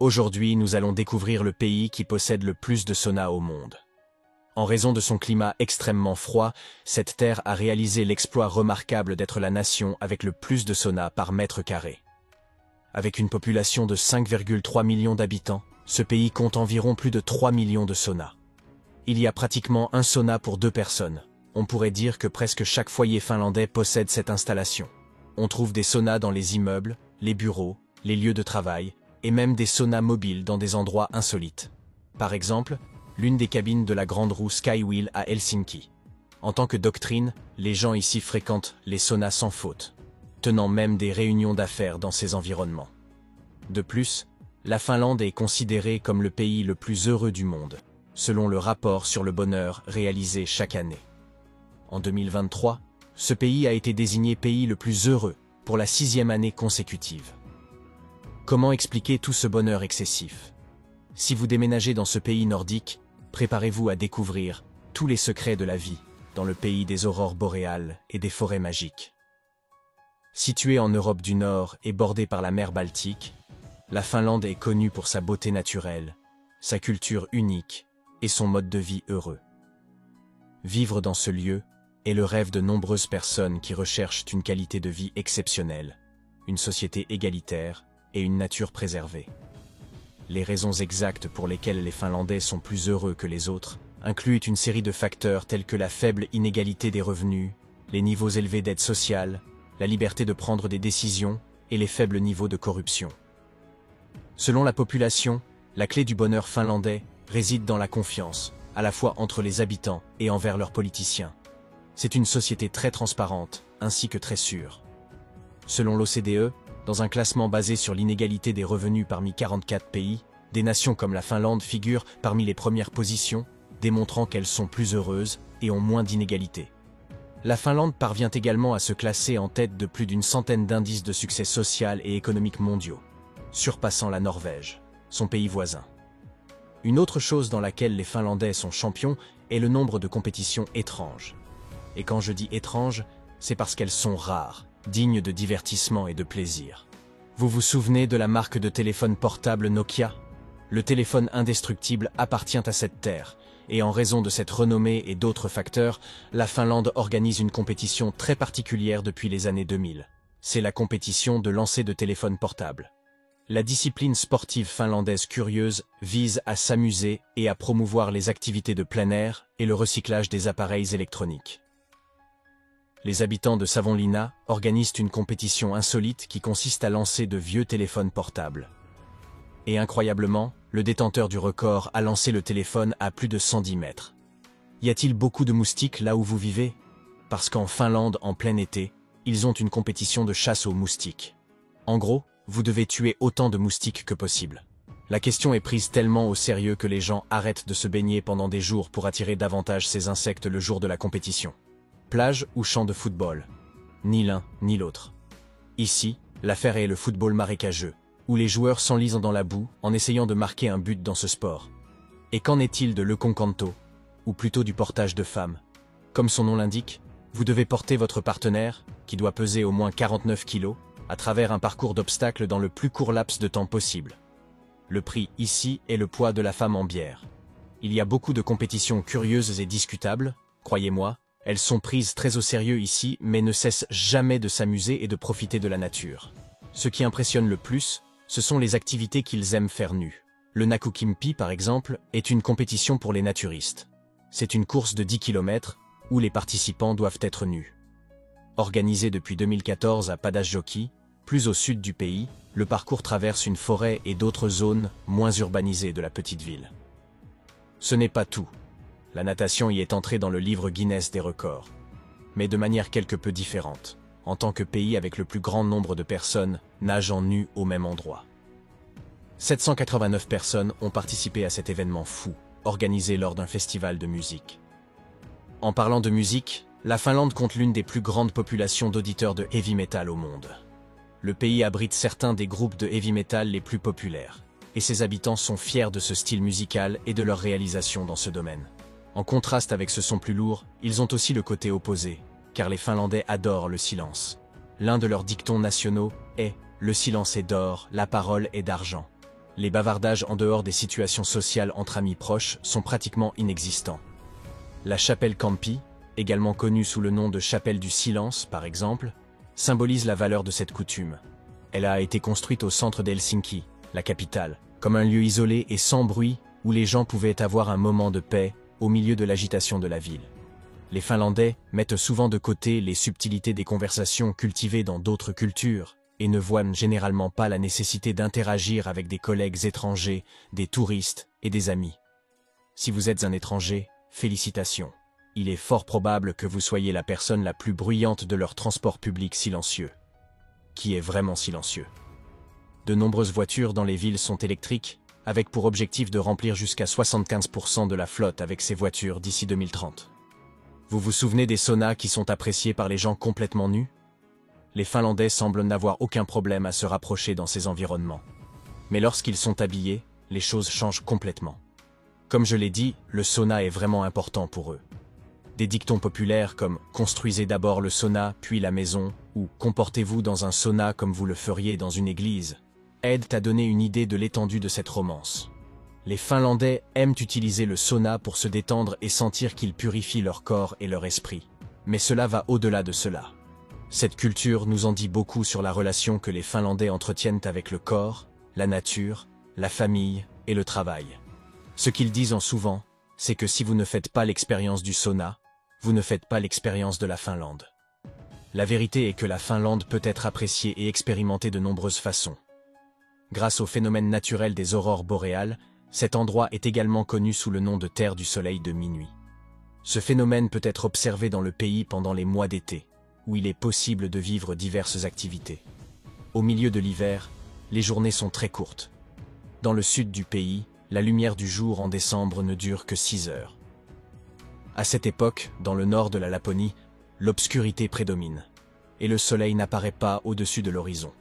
Aujourd'hui, nous allons découvrir le pays qui possède le plus de saunas au monde. En raison de son climat extrêmement froid, cette terre a réalisé l'exploit remarquable d'être la nation avec le plus de saunas par mètre carré. Avec une population de 5,3 millions d'habitants, ce pays compte environ plus de 3 millions de saunas. Il y a pratiquement un sauna pour 2 personnes. On pourrait dire que presque chaque foyer finlandais possède cette installation. On trouve des saunas dans les immeubles, les bureaux, les lieux de travail, et même des saunas mobiles dans des endroits insolites. Par exemple, l'une des cabines de la grande roue Skywheel à Helsinki. En tant que doctrine, les gens ici fréquentent les saunas sans faute, tenant même des réunions d'affaires dans ces environnements. De plus, la Finlande est considérée comme le pays le plus heureux du monde, selon le rapport sur le bonheur réalisé chaque année. En 2023, ce pays a été désigné pays le plus heureux pour la 6e année consécutive. Comment expliquer tout ce bonheur excessif? Si vous déménagez dans ce pays nordique, préparez-vous à découvrir tous les secrets de la vie dans le pays des aurores boréales et des forêts magiques. Située en Europe du Nord et bordée par la mer Baltique, la Finlande est connue pour sa beauté naturelle, sa culture unique et son mode de vie heureux. Vivre dans ce lieu est le rêve de nombreuses personnes qui recherchent une qualité de vie exceptionnelle, une société égalitaire et une nature préservée. Les raisons exactes pour lesquelles les Finlandais sont plus heureux que les autres incluent une série de facteurs tels que la faible inégalité des revenus, les niveaux élevés d'aide sociale, la liberté de prendre des décisions et les faibles niveaux de corruption. Selon la population, la clé du bonheur finlandais réside dans la confiance, à la fois entre les habitants et envers leurs politiciens. C'est une société très transparente, ainsi que très sûre. Selon l'OCDE, dans un classement basé sur l'inégalité des revenus parmi 44 pays, des nations comme la Finlande figurent parmi les premières positions, démontrant qu'elles sont plus heureuses et ont moins d'inégalités. La Finlande parvient également à se classer en tête de plus d'une centaine d'indices de succès social et économique mondiaux, surpassant la Norvège, son pays voisin. Une autre chose dans laquelle les Finlandais sont champions est le nombre de compétitions étranges. Et quand je dis étranges, c'est parce qu'elles sont rares, dignes de divertissement et de plaisir. Vous vous souvenez de la marque de téléphone portable Nokia? Le téléphone indestructible appartient à cette terre, et en raison de cette renommée et d'autres facteurs, la Finlande organise une compétition très particulière depuis les années 2000. C'est la compétition de lancer de téléphones portables. La discipline sportive finlandaise curieuse vise à s'amuser et à promouvoir les activités de plein air et le recyclage des appareils électroniques. Les habitants de Savonlinna organisent une compétition insolite qui consiste à lancer de vieux téléphones portables. Et incroyablement, le détenteur du record a lancé le téléphone à plus de 110 mètres. Y a-t-il beaucoup de moustiques là où vous vivez? Parce qu'en Finlande, en plein été, ils ont une compétition de chasse aux moustiques. En gros, vous devez tuer autant de moustiques que possible. La question est prise tellement au sérieux que les gens arrêtent de se baigner pendant des jours pour attirer davantage ces insectes le jour de la compétition. Plage ou champ de football? Ni l'un, ni l'autre. Ici, l'affaire est le football marécageux, où les joueurs s'enlisent dans la boue en essayant de marquer un but dans ce sport. Et qu'en est-il de l'ekonkanto, ou plutôt du portage de femmes? Comme son nom l'indique, vous devez porter votre partenaire, qui doit peser au moins 49 kilos, à travers un parcours d'obstacles dans le plus court laps de temps possible. Le prix ici est le poids de la femme en bière. Il y a beaucoup de compétitions curieuses et discutables, croyez-moi. Elles sont prises très au sérieux ici, mais ne cessent jamais de s'amuser et de profiter de la nature. Ce qui impressionne le plus, ce sont les activités qu'ils aiment faire nus. Le Nakukimpi, par exemple, est une compétition pour les naturistes. C'est une course de 10 km, où les participants doivent être nus. Organisée depuis 2014 à Padasjoki, plus au sud du pays, le parcours traverse une forêt et d'autres zones moins urbanisées de la petite ville. Ce n'est pas tout. La natation y est entrée dans le livre Guinness des records, mais de manière quelque peu différente, en tant que pays avec le plus grand nombre de personnes nageant nues au même endroit. 789 personnes ont participé à cet événement fou, organisé lors d'un festival de musique. En parlant de musique, la Finlande compte l'une des plus grandes populations d'auditeurs de heavy metal au monde. Le pays abrite certains des groupes de heavy metal les plus populaires, et ses habitants sont fiers de ce style musical et de leur réalisation dans ce domaine. En contraste avec ce son plus lourd, ils ont aussi le côté opposé, car les Finlandais adorent le silence. L'un de leurs dictons nationaux est « Le silence est d'or, la parole est d'argent ». Les bavardages en dehors des situations sociales entre amis proches sont pratiquement inexistants. La chapelle Kamppi, également connue sous le nom de chapelle du silence par exemple, symbolise la valeur de cette coutume. Elle a été construite au centre d'Helsinki, la capitale, comme un lieu isolé et sans bruit où les gens pouvaient avoir un moment de paix au milieu de l'agitation de la ville. Les Finlandais mettent souvent de côté les subtilités des conversations cultivées dans d'autres cultures et ne voient généralement pas la nécessité d'interagir avec des collègues étrangers, des touristes et des amis. Si vous êtes un étranger, félicitations. Il est fort probable que vous soyez la personne la plus bruyante de leur transport public silencieux. Qui est vraiment silencieux. De nombreuses voitures dans les villes sont électriques, avec pour objectif de remplir jusqu'à 75% de la flotte avec ces voitures d'ici 2030. Vous vous souvenez des saunas qui sont appréciés par les gens complètement nus? Les Finlandais semblent n'avoir aucun problème à se rapprocher dans ces environnements. Mais lorsqu'ils sont habillés, les choses changent complètement. Comme je l'ai dit, le sauna est vraiment important pour eux. Des dictons populaires comme « Construisez d'abord le sauna, puis la maison » ou « Comportez-vous dans un sauna comme vous le feriez dans une église » aident à donner une idée de l'étendue de cette romance. Les Finlandais aiment utiliser le sauna pour se détendre et sentir qu'il purifie leur corps et leur esprit. Mais cela va au-delà de cela. Cette culture nous en dit beaucoup sur la relation que les Finlandais entretiennent avec le corps, la nature, la famille et le travail. Ce qu'ils disent en souvent, c'est que si vous ne faites pas l'expérience du sauna, vous ne faites pas l'expérience de la Finlande. La vérité est que la Finlande peut être appréciée et expérimentée de nombreuses façons. Grâce au phénomène naturel des aurores boréales, cet endroit est également connu sous le nom de terre du soleil de minuit. Ce phénomène peut être observé dans le pays pendant les mois d'été, où il est possible de vivre diverses activités. Au milieu de l'hiver, les journées sont très courtes. Dans le sud du pays, la lumière du jour en décembre ne dure que 6 heures. À cette époque, dans le nord de la Laponie, l'obscurité prédomine, et le soleil n'apparaît pas au-dessus de l'horizon.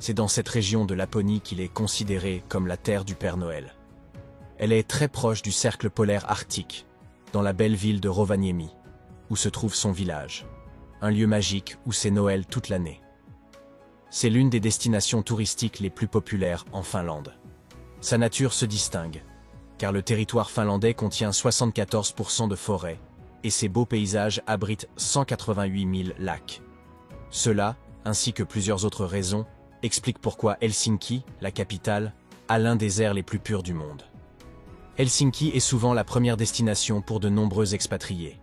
C'est dans cette région de Laponie qu'il est considéré comme la terre du Père Noël. Elle est très proche du cercle polaire arctique, dans la belle ville de Rovaniemi, où se trouve son village. Un lieu magique où c'est Noël toute l'année. C'est l'une des destinations touristiques les plus populaires en Finlande. Sa nature se distingue, car le territoire finlandais contient 74% de forêt, et ses beaux paysages abritent 188 000 lacs. Cela, ainsi que plusieurs autres raisons, explique pourquoi Helsinki, la capitale, a l'un des airs les plus purs du monde. Helsinki est souvent la première destination pour de nombreux expatriés.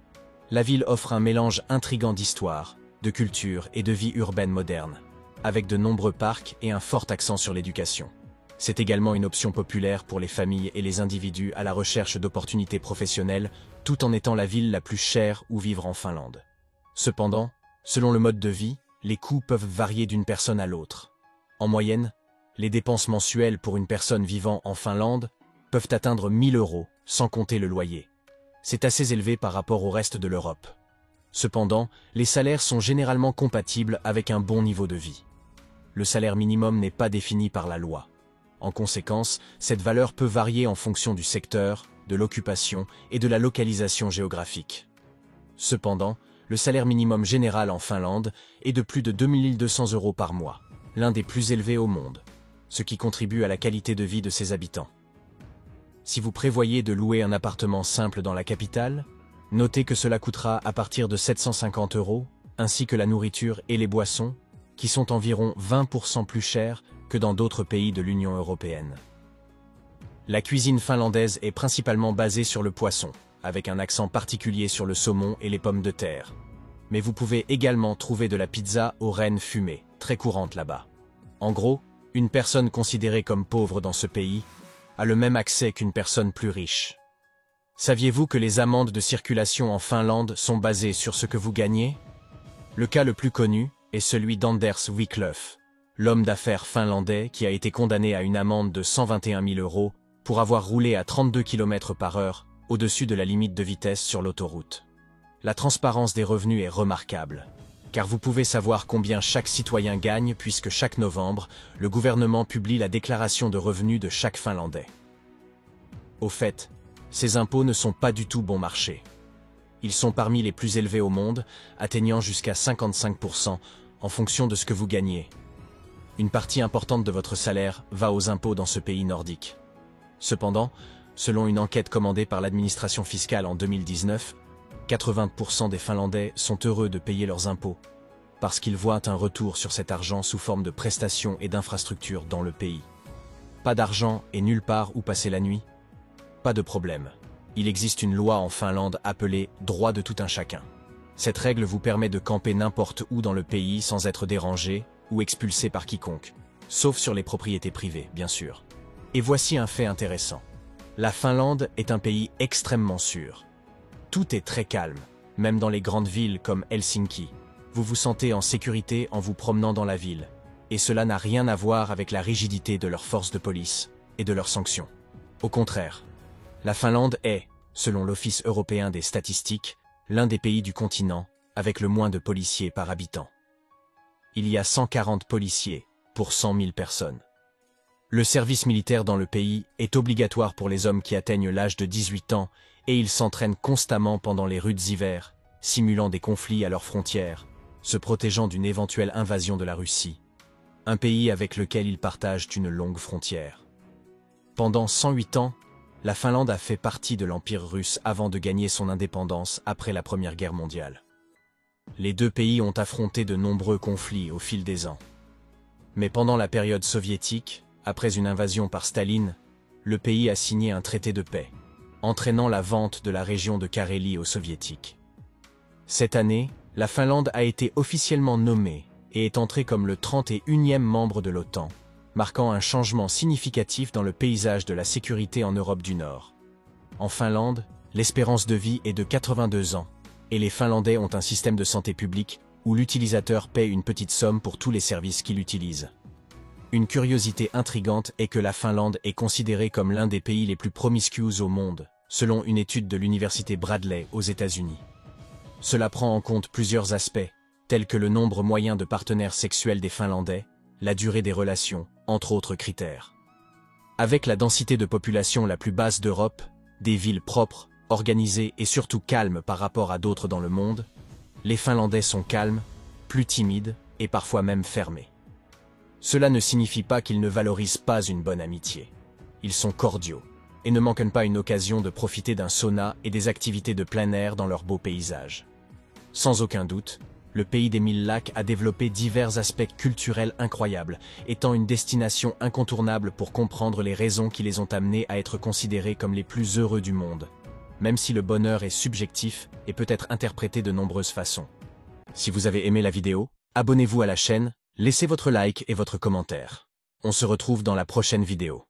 La ville offre un mélange intrigant d'histoire, de culture et de vie urbaine moderne, avec de nombreux parcs et un fort accent sur l'éducation. C'est également une option populaire pour les familles et les individus à la recherche d'opportunités professionnelles, tout en étant la ville la plus chère où vivre en Finlande. Cependant, selon le mode de vie, les coûts peuvent varier d'une personne à l'autre. En moyenne, les dépenses mensuelles pour une personne vivant en Finlande peuvent atteindre 1 000 €, sans compter le loyer. C'est assez élevé par rapport au reste de l'Europe. Cependant, les salaires sont généralement compatibles avec un bon niveau de vie. Le salaire minimum n'est pas défini par la loi. En conséquence, cette valeur peut varier en fonction du secteur, de l'occupation et de la localisation géographique. Cependant, le salaire minimum général en Finlande est de plus de 2 200 € par mois, l'un des plus élevés au monde, ce qui contribue à la qualité de vie de ses habitants. Si vous prévoyez de louer un appartement simple dans la capitale, notez que cela coûtera à partir de 750 €, ainsi que la nourriture et les boissons, qui sont environ 20% plus chers que dans d'autres pays de l'Union européenne. La cuisine finlandaise est principalement basée sur le poisson, avec un accent particulier sur le saumon et les pommes de terre. Mais vous pouvez également trouver de la pizza aux rennes fumées, très courante là-bas. En gros, une personne considérée comme pauvre dans ce pays a le même accès qu'une personne plus riche. Saviez-vous que les amendes de circulation en Finlande sont basées sur ce que vous gagnez? Le cas le plus connu est celui d'Anders Wiklöf, l'homme d'affaires finlandais qui a été condamné à une amende de 121 000 € pour avoir roulé à 32 km/h au-dessus de la limite de vitesse sur l'autoroute. La transparence des revenus est remarquable, car vous pouvez savoir combien chaque citoyen gagne puisque chaque novembre, le gouvernement publie la déclaration de revenus de chaque Finlandais. Au fait, ces impôts ne sont pas du tout bon marché. Ils sont parmi les plus élevés au monde, atteignant jusqu'à 55% en fonction de ce que vous gagnez. Une partie importante de votre salaire va aux impôts dans ce pays nordique. Cependant, selon une enquête commandée par l'administration fiscale en 2019, 80% des Finlandais sont heureux de payer leurs impôts, parce qu'ils voient un retour sur cet argent sous forme de prestations et d'infrastructures dans le pays. Pas d'argent et nulle part où passer la nuit? Pas de problème. Il existe une loi en Finlande appelée « droit de tout un chacun ». Cette règle vous permet de camper n'importe où dans le pays sans être dérangé ou expulsé par quiconque, sauf sur les propriétés privées, bien sûr. Et voici un fait intéressant. La Finlande est un pays extrêmement sûr. Tout est très calme, même dans les grandes villes comme Helsinki. Vous vous sentez en sécurité en vous promenant dans la ville, et cela n'a rien à voir avec la rigidité de leurs forces de police et de leurs sanctions. Au contraire, la Finlande est, selon l'Office européen des statistiques, l'un des pays du continent avec le moins de policiers par habitant. Il y a 140 policiers pour 100 000 personnes. Le service militaire dans le pays est obligatoire pour les hommes qui atteignent l'âge de 18 ans et ils s'entraînent constamment pendant les rudes hivers, simulant des conflits à leurs frontières, se protégeant d'une éventuelle invasion de la Russie, un pays avec lequel ils partagent une longue frontière. Pendant 108 ans, la Finlande a fait partie de l'Empire russe avant de gagner son indépendance après la Première Guerre mondiale. Les deux pays ont affronté de nombreux conflits au fil des ans. Mais pendant la période soviétique, après une invasion par Staline, le pays a signé un traité de paix, entraînant la vente de la région de Carélie aux soviétiques. Cette année, la Finlande a été officiellement nommée et est entrée comme le 31e membre de l'OTAN, marquant un changement significatif dans le paysage de la sécurité en Europe du Nord. En Finlande, l'espérance de vie est de 82 ans, et les Finlandais ont un système de santé publique où l'utilisateur paie une petite somme pour tous les services qu'il utilise. Une curiosité intrigante est que la Finlande est considérée comme l'un des pays les plus promiscueux au monde, selon une étude de l'université Bradley aux États-Unis. Cela prend en compte plusieurs aspects, tels que le nombre moyen de partenaires sexuels des Finlandais, la durée des relations, entre autres critères. Avec la densité de population la plus basse d'Europe, des villes propres, organisées et surtout calmes par rapport à d'autres dans le monde, les Finlandais sont calmes, plus timides et parfois même fermés. Cela ne signifie pas qu'ils ne valorisent pas une bonne amitié. Ils sont cordiaux et ne manquent pas une occasion de profiter d'un sauna et des activités de plein air dans leur beau paysage. Sans aucun doute, le pays des 1000 lacs a développé divers aspects culturels incroyables, étant une destination incontournable pour comprendre les raisons qui les ont amenés à être considérés comme les plus heureux du monde, même si le bonheur est subjectif et peut être interprété de nombreuses façons. Si vous avez aimé la vidéo, abonnez-vous à la chaîne, laissez votre like et votre commentaire. On se retrouve dans la prochaine vidéo.